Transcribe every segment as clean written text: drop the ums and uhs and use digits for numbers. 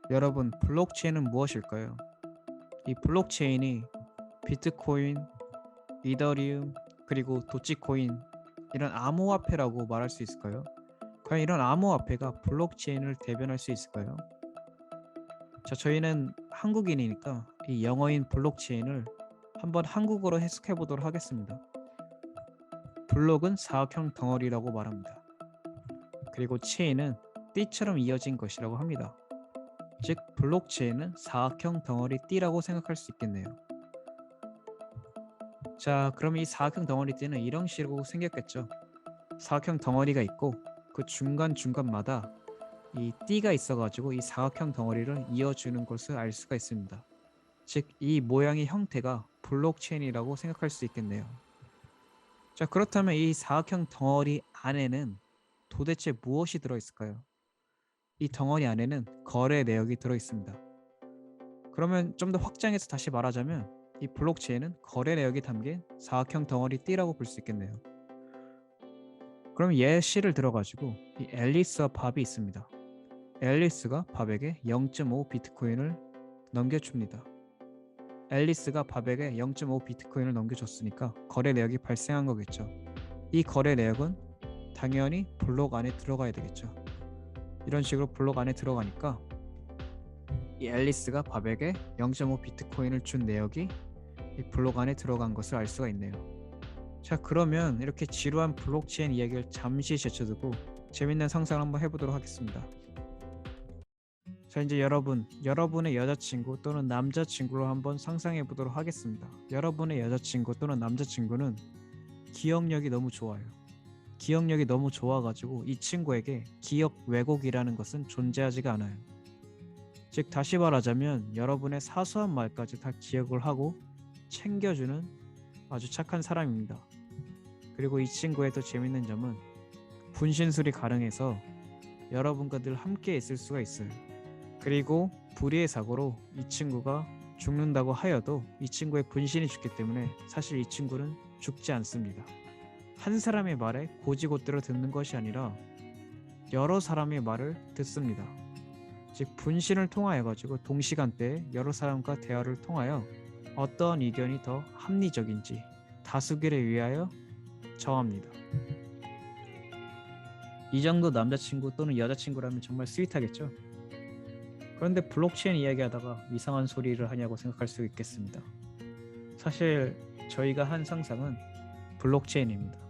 여러분, 블록체인은 무엇일까요? 이 블록체인이 비트코인, 이더리움, 그리고 도치코인 이런 암호화폐라고 말할 수 있을까요? 과연 이런 암호화폐가 블록체인을 대변할 수 있을까요? 자, 저희는 한국인이니까 이 영어인 블록체인을 한번 한국어로 해석해 보도록 하겠습니다. 블록은 사각형 덩어리라고 말합니다. 그리고 체인은 띠처럼 이어진 것이라고 합니다. 즉, 블록체인은 사각형 덩어리 띠라고 생각할 수 있겠네요. 자, 그럼 이 사각형 덩어리 띠는 이런 식으로 생겼겠죠. 사각형 덩어리가 있고 그 중간중간마다 이 띠가 있어가지고 이 사각형 덩어리를 이어주는 것을 알 수가 있습니다. 즉, 이 모양의 형태가 블록체인이라고 생각할 수 있겠네요. 자, 그렇다면 이 사각형 덩어리 안에는 도대체 무엇이 들어있을까요? 이 덩어리 안에는 거래 내역이 들어있습니다. 그러면 좀 더 확장해서 다시 말하자면 이 블록체인은 거래 내역이 담긴 사각형 덩어리 띠라고 볼 수 있겠네요. 그럼 예시를 들어가지고 이 앨리스와 밥이 있습니다. 앨리스가 밥에게 0.5 비트코인을 넘겨줍니다. 앨리스가 밥에게 0.5 비트코인을 넘겨줬으니까 거래 내역이 발생한 거겠죠. 이 거래 내역은 당연히 블록 안에 들어가야 되겠죠. 이런 식으로 블록 안에 들어가니까 이 앨리스가 밥에게 0.5 비트코인을 준 내역이 이 블록 안에 들어간 것을 알 수가 있네요. 자, 그러면 이렇게 지루한 블록체인 이야기를 잠시 제쳐두고 재밌는 상상을 한번 해보도록 하겠습니다. 자, 이제 여러분의 여자친구 또는 남자친구로 한번 상상해 보도록 하겠습니다. 여러분의 여자친구 또는 남자친구는 기억력이 너무 좋아요. 기억력이 너무 좋아가지고 이 친구에게 기억 왜곡이라는 것은 존재하지가 않아요. 즉, 다시 말하자면 여러분의 사소한 말까지 다 기억을 하고 챙겨주는 아주 착한 사람입니다. 그리고 이 친구의 더 재밌는 점은 분신술이 가능해서 여러분과 늘 함께 있을 수가 있어요. 그리고 불의의 사고로 이 친구가 죽는다고 하여도 이 친구의 분신이 죽기 때문에 사실 이 친구는 죽지 않습니다. 한 사람의 말에 고지고대로 듣는 것이 아니라 여러 사람의 말을 듣습니다. 즉, 분신을 통하여 가지고 동시간대에 여러 사람과 대화를 통하여 어떤 의견이 더 합리적인지 다수결에 위하여 정합니다. 이 정도 남자친구 또는 여자친구라면 정말 스윗하겠죠? 그런데 블록체인 이야기하다가 이상한 소리를 하냐고 생각할 수 있겠습니다. 사실 저희가 한 상상은 블록체인입니다.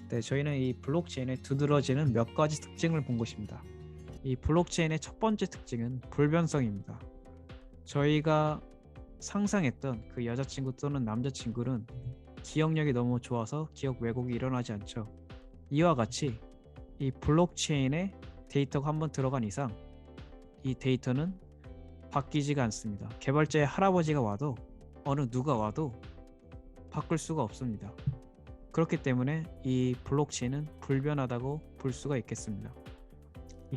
네, 저희는 이 블록체인에 두드러지는 몇 가지 특징을 본 것입니다. 이 블록체인의 첫 번째 특징은 불변성입니다. 저희가 상상했던 그 여자친구 또는 남자친구는 기억력이 너무 좋아서 기억 왜곡이 일어나지 않죠. 이와 같이 이 블록체인에 데이터가 한번 들어간 이상 이 데이터는 바뀌지가 않습니다. 개발자의 할아버지가 와도 어느 누가 와도 바꿀 수가 없습니다. 그렇기 때문에 이 블록체인은 불변하다고 볼 수가 있겠습니다.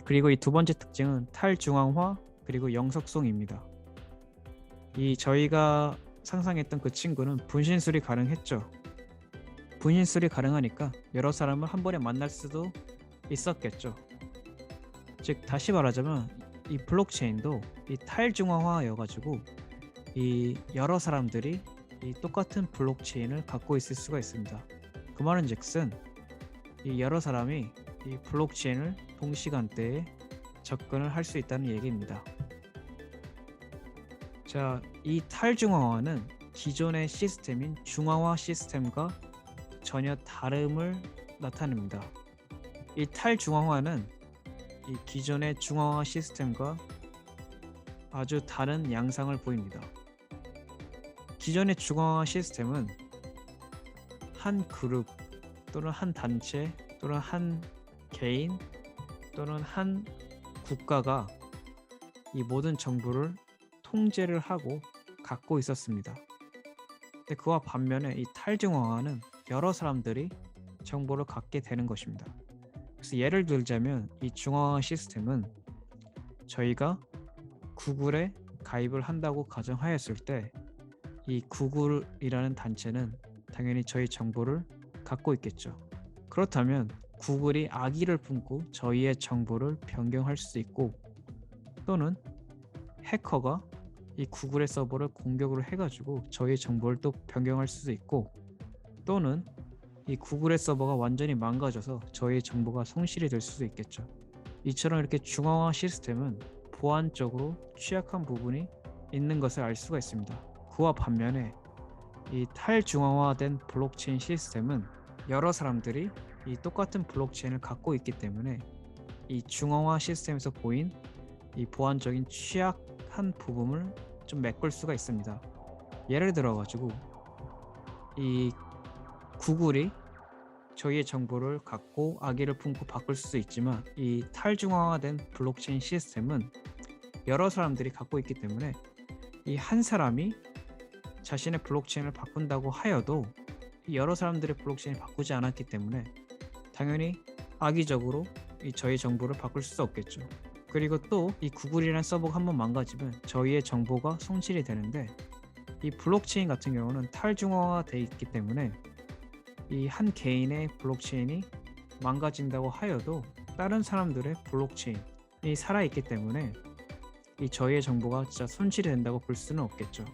그리고 이 두 번째 특징은 탈중앙화 그리고 영속성입니다. 이 저희가 상상했던 그 친구는 분신술이 가능했죠. 분신술이 가능하니까 여러 사람을 한 번에 만날 수도 있었겠죠. 즉, 다시 말하자면 이 블록체인도 이 탈중앙화여가지고 이 여러 사람들이 이 똑같은 블록체인을 갖고 있을 수가 있습니다. 그 말은즉슨 이 여러 사람이 이 블록체인을 동시간대에 접근을 할 수 있다는 얘기입니다. 자, 이 탈중앙화는 기존의 시스템인 중앙화 시스템과 전혀 다름을 나타냅니다. 이 탈중앙화는 이 기존의 중앙화 시스템과 아주 다른 양상을 보입니다. 기존의 중앙화 시스템은 한 그룹 또는 한 단체 또는 한 개인 또는 한 국가가 이 모든 정보를 통제를 하고 갖고 있었습니다. 근데 그와 반면에 이 탈중앙화는 여러 사람들이 정보를 갖게 되는 것입니다. 그래서 예를 들자면 이 중앙화 시스템은 저희가 구글에 가입을 한다고 가정하였을 때 이 구글이라는 단체는 당연히 저희 정보를 갖고 있겠죠. 그렇다면 구글이 악의를 품고 저희의 정보를 변경할 수 있고 또는 해커가 이 구글의 서버를 공격을 해가지고 저희의 정보를 또 변경할 수도 있고, 또는 이 구글의 서버가 완전히 망가져서 저희의 정보가 손실이 될 수도 있겠죠. 이처럼 이렇게 중앙화 시스템은 보안적으로 취약한 부분이 있는 것을 알 수가 있습니다. 그와 반면에 이 탈중앙화된 블록체인 시스템은 여러 사람들이 이 똑같은 블록체인을 갖고 있기 때문에 이 중앙화 시스템에서 보인 이 보안적인 취약한 부분을 좀 메꿀 수가 있습니다. 예를 들어 가지고 이 구글이 저희의 정보를 갖고 악의를 품고 바꿀 수도 있지만, 이 탈중앙화된 블록체인 시스템은 여러 사람들이 갖고 있기 때문에 이 한 사람이 자신의 블록체인을 바꾼다고 하여도 여러 사람들의 블록체인을 바꾸지 않았기 때문에 당연히 악의적으로 이 저희 정보를 바꿀 수 없겠죠. 그리고 또 이 구글이라는 서버가 한번 망가지면 저희의 정보가 손실이 되는데, 이 블록체인 같은 경우는 탈중앙화되어 있기 때문에 이 한 개인의 블록체인이 망가진다고 하여도 다른 사람들의 블록체인이 살아있기 때문에 이 저희의 정보가 진짜 손실이 된다고 볼 수는 없겠죠.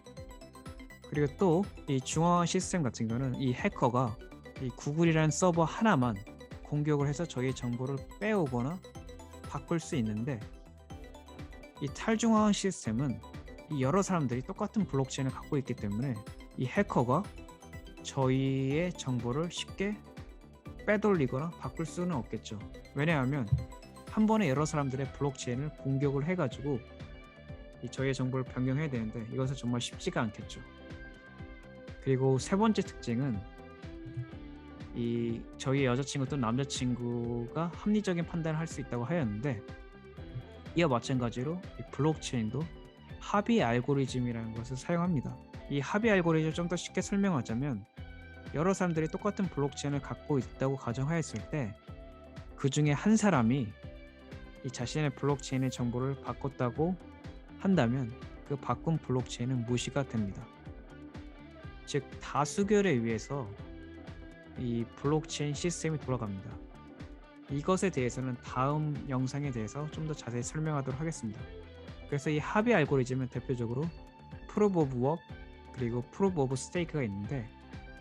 그리고 또 이 중앙화 시스템 같은 경우는 이 해커가 이 구글이라는 서버 하나만 공격을 해서 저희의 정보를 빼오거나 바꿀 수 있는데, 이 탈중앙화 시스템은 이 여러 사람들이 똑같은 블록체인을 갖고 있기 때문에 이 해커가 저희의 정보를 쉽게 빼돌리거나 바꿀 수는 없겠죠. 왜냐하면 한 번에 여러 사람들의 블록체인을 공격을 해가지고 이 저희의 정보를 변경해야 되는데 이것은 정말 쉽지가 않겠죠. 그리고 세 번째 특징은 이 저희의 여자친구 또는 남자친구가 합리적인 판단을 할 수 있다고 하였는데, 이와 마찬가지로 이 블록체인도 합의 알고리즘이라는 것을 사용합니다. 이 합의 알고리즘을 좀 더 쉽게 설명하자면, 여러 사람들이 똑같은 블록체인을 갖고 있다고 가정하였을 때 그 중에 한 사람이 이 자신의 블록체인의 정보를 바꿨다고 한다면 그 바꾼 블록체인은 무시가 됩니다. 즉 다수결에 의해서 이 블록체인 시스템이 돌아갑니다. 이것에 대해서는 다음 영상에 대해서 좀 더 자세히 설명하도록 하겠습니다. 그래서 이 합의 알고리즘은 대표적으로 프루프 오브 워크 그리고 프루프 오브 스테이크가 있는데,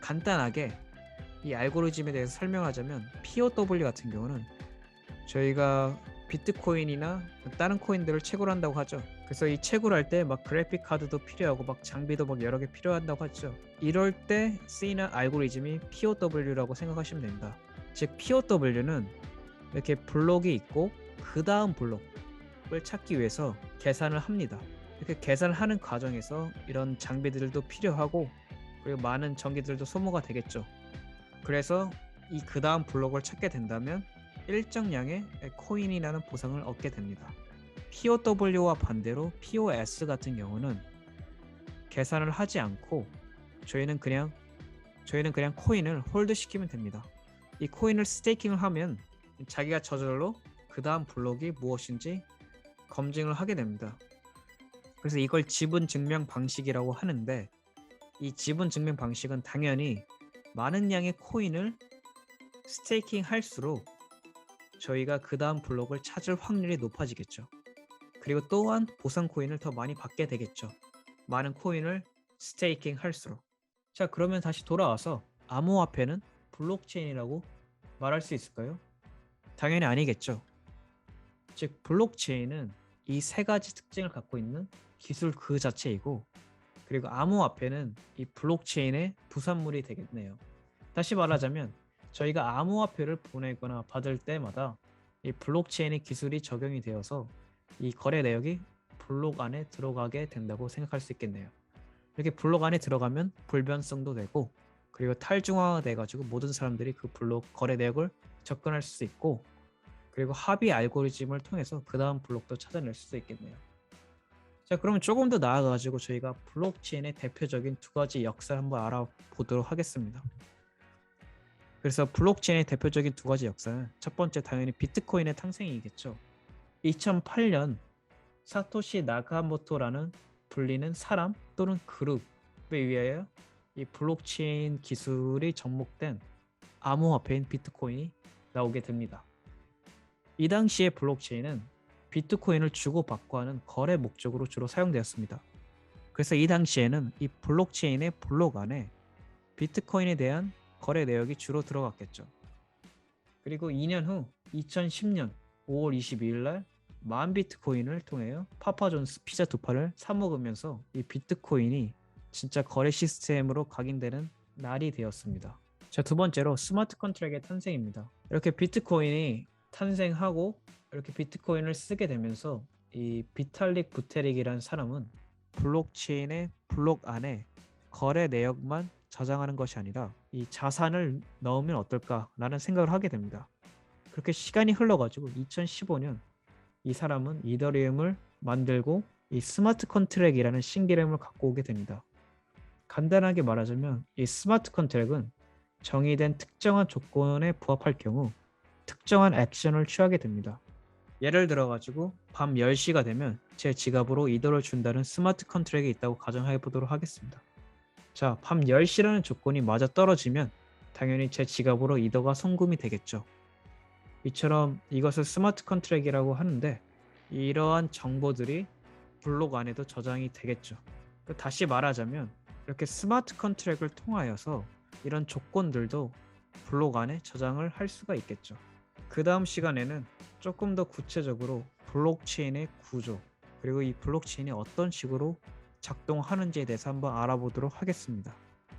간단하게 이 알고리즘에 대해서 설명하자면 POW 같은 경우는 저희가 비트코인이나 다른 코인들을 채굴 한다고 하죠. 그래서 이 채굴할 때 막 그래픽 카드도 필요하고 막 장비도 막 여러 개 필요한다고 하죠. 이럴 때 쓰이는 알고리즘이 POW라고 생각하시면 됩니다. 즉 POW는 이렇게 블록이 있고 그 다음 블록을 찾기 위해서 계산을 합니다. 이렇게 계산을 하는 과정에서 이런 장비들도 필요하고 그리고 많은 전기들도 소모가 되겠죠. 그래서 이 그 다음 블록을 찾게 된다면 일정량의 코인이라는 보상을 얻게 됩니다. POW와 반대로 POS 같은 경우는 계산을 하지 않고 저희는 그냥 코인을 홀드 시키면 됩니다. 이 코인을 스테이킹을 하면 자기가 저절로 그 다음 블록이 무엇인지 검증을 하게 됩니다. 그래서 이걸 지분 증명 방식이라고 하는데, 이 지분 증명 방식은 당연히 많은 양의 코인을 스테이킹 할수록 저희가 그 다음 블록을 찾을 확률이 높아지겠죠. 그리고 또한 보상 코인을 더 많이 받게 되겠죠. 많은 코인을 스테이킹 할수록. 자, 그러면 다시 돌아와서 암호화폐는 블록체인이라고 말할 수 있을까요? 당연히 아니겠죠. 즉 블록체인은 이 세 가지 특징을 갖고 있는 기술 그 자체이고, 그리고 암호화폐는 이 블록체인의 부산물이 되겠네요. 다시 말하자면 저희가 암호화폐를 보내거나 받을 때마다 이 블록체인의 기술이 적용이 되어서 이 거래 내역이 블록 안에 들어가게 된다고 생각할 수 있겠네요. 이렇게 블록 안에 들어가면 불변성도 되고, 그리고 탈중화가 돼가지고 모든 사람들이 그 블록 거래 내역을 접근할 수 있고, 그리고 합의 알고리즘을 통해서 그 다음 블록도 찾아낼 수도 있겠네요. 자, 그러면 조금 더 나아가지고 저희가 블록체인의 대표적인 두 가지 역사를 한번 알아보도록 하겠습니다. 그래서 블록체인의 대표적인 두 가지 역사는 첫 번째 당연히 비트코인의 탄생이겠죠. 2008년 사토시 나카모토라는 불리는 사람 또는 그룹에 의하여 이 블록체인 기술이 접목된 암호화폐인 비트코인이 나오게 됩니다. 이 당시의 블록체인은 비트코인을 주고받고 하는 거래 목적으로 주로 사용되었습니다. 그래서 이 당시에는 이 블록체인의 블록 안에 비트코인에 대한 거래 내역이 주로 들어갔겠죠. 그리고 2년 후 2010년 5월 22일 날 만 비트코인을 통해 파파존스 피자 두 판을 사 먹으면서 이 비트코인이 진짜 거래 시스템으로 각인되는 날이 되었습니다. 자, 두 번째로 스마트 컨트랙의 탄생입니다. 이렇게 비트코인이 탄생하고 이렇게 비트코인을 쓰게 되면서 이 비탈릭 부테릭이라는 사람은 블록체인의 블록 안에 거래 내역만 저장하는 것이 아니라 이 자산을 넣으면 어떨까라는 생각을 하게 됩니다. 그렇게 시간이 흘러가지고 2015년 이 사람은 이더리움을 만들고 이 스마트 컨트랙이라는 신기름을 갖고 오게 됩니다. 간단하게 말하자면 이 스마트 컨트랙은 정의된 특정한 조건에 부합할 경우 특정한 액션을 취하게 됩니다. 예를 들어 가지고 밤 10시가 되면 제 지갑으로 이더를 준다는 스마트 컨트랙이 있다고 가정해 보도록 하겠습니다. 자, 밤 10시라는 조건이 맞아 떨어지면 당연히 제 지갑으로 이더가 송금이 되겠죠. 이처럼 이것을 스마트 컨트랙이라고 하는데 이러한 정보들이 블록 안에도 저장이 되겠죠. 다시 말하자면 이렇게 스마트 컨트랙을 통하여서 이런 조건들도 블록 안에 저장을 할 수가 있겠죠. 그 다음 시간에는 조금 더 구체적으로 블록체인의 구조 그리고 이 블록체인이 어떤 식으로 작동하는지에 대해서 한번 알아보도록 하겠습니다.